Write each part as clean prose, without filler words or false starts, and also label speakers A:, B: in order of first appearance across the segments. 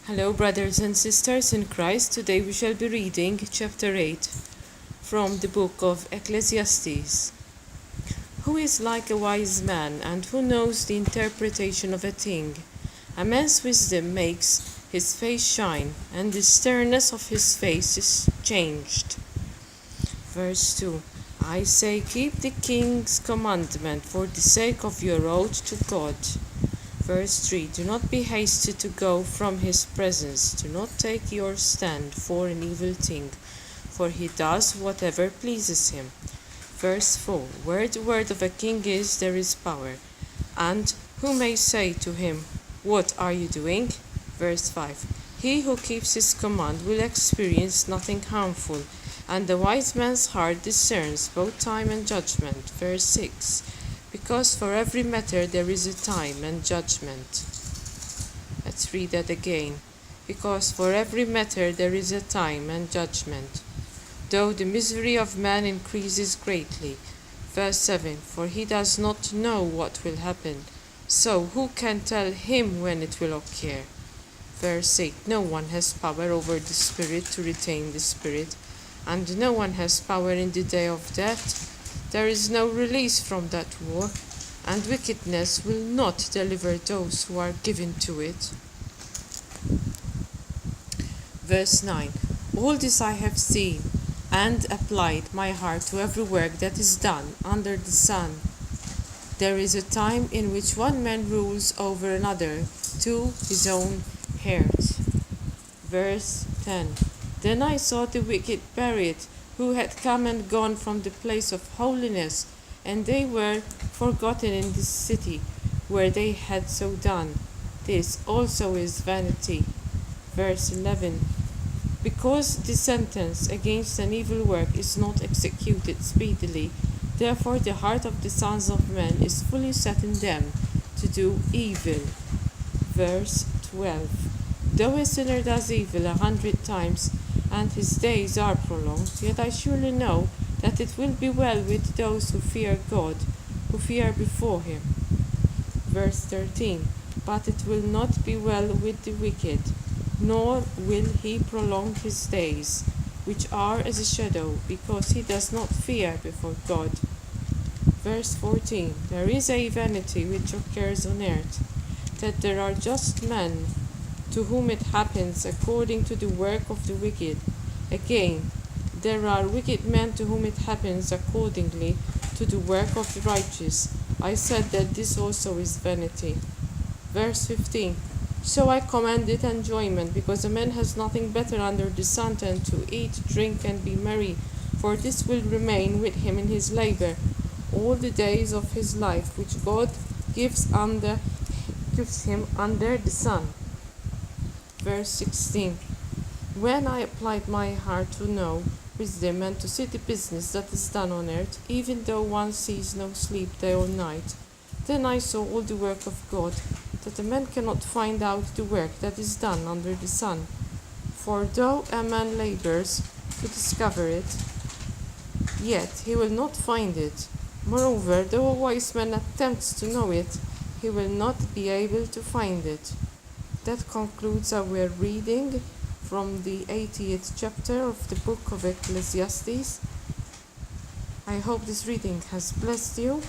A: Hello, brothers and sisters in Christ. Today we shall be reading chapter 8 from the book of Ecclesiastes. Who is like a wise man, and who knows the interpretation of a thing? A man's wisdom makes his face shine, and the sternness of his face is changed. Verse 2. I say, keep the king's commandment for the sake of your oath to God. Verse 3. Do not be hasty to go from his presence. Do not take your stand for an evil thing, for he does whatever pleases him. Verse 4. Where the word of a king is, there is power. And who may say to him, what are you doing? Verse 5. He who keeps his command will experience nothing harmful, and the wise man's heart discerns both time and judgment. Verse 6. Because for every matter there is a time and judgment. Let's read that again. Because for every matter there is a time and judgment. Though the misery of man increases greatly. Verse 7. For he does not know what will happen. So who can tell him when it will occur? Verse 8. No one has power over the spirit to retain the spirit, and no one has power in the day of death. There is no release from that war, and wickedness will not deliver those who are given to it. Verse 9. All this I have seen, and applied my heart to every work that is done under the sun. There is a time in which one man rules over another to his own hurt. Verse 10. Then I saw the wicked buried, who had come and gone from the place of holiness, and they were forgotten in this city, where they had so done. This also is vanity. Verse 11. Because the sentence against an evil work is not executed speedily, therefore the heart of the sons of men is fully set in them to do evil. Verse 12. Though a sinner does evil 100 times, and his days are prolonged, yet I surely know that it will be well with those who fear God, who fear before him. Verse 13. But it will not be well with the wicked, nor will he prolong his days, which are as a shadow, because he does not fear before God. Verse 14. There is a vanity which occurs on earth, that there are just men to whom it happens according to the work of the wicked. Again, there are wicked men to whom it happens accordingly to the work of the righteous. I said that this also is vanity. Verse 15. So I commanded enjoyment, because a man has nothing better under the sun than to eat, drink, and be merry, for this will remain with him in his labor all the days of his life, which God gives him under the sun. Verse 16. When I applied my heart to know wisdom and to see the business that is done on earth, even though one sees no sleep day or night, then I saw all the work of God, that a man cannot find out the work that is done under the sun. For though a man labors to discover it, yet he will not find it. Moreover, though a wise man attempts to know it, he will not be able to find it. That concludes our reading from the 80th chapter of the book of Ecclesiastes. I hope this reading has blessed you.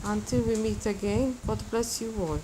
A: Until we meet again, God bless you all.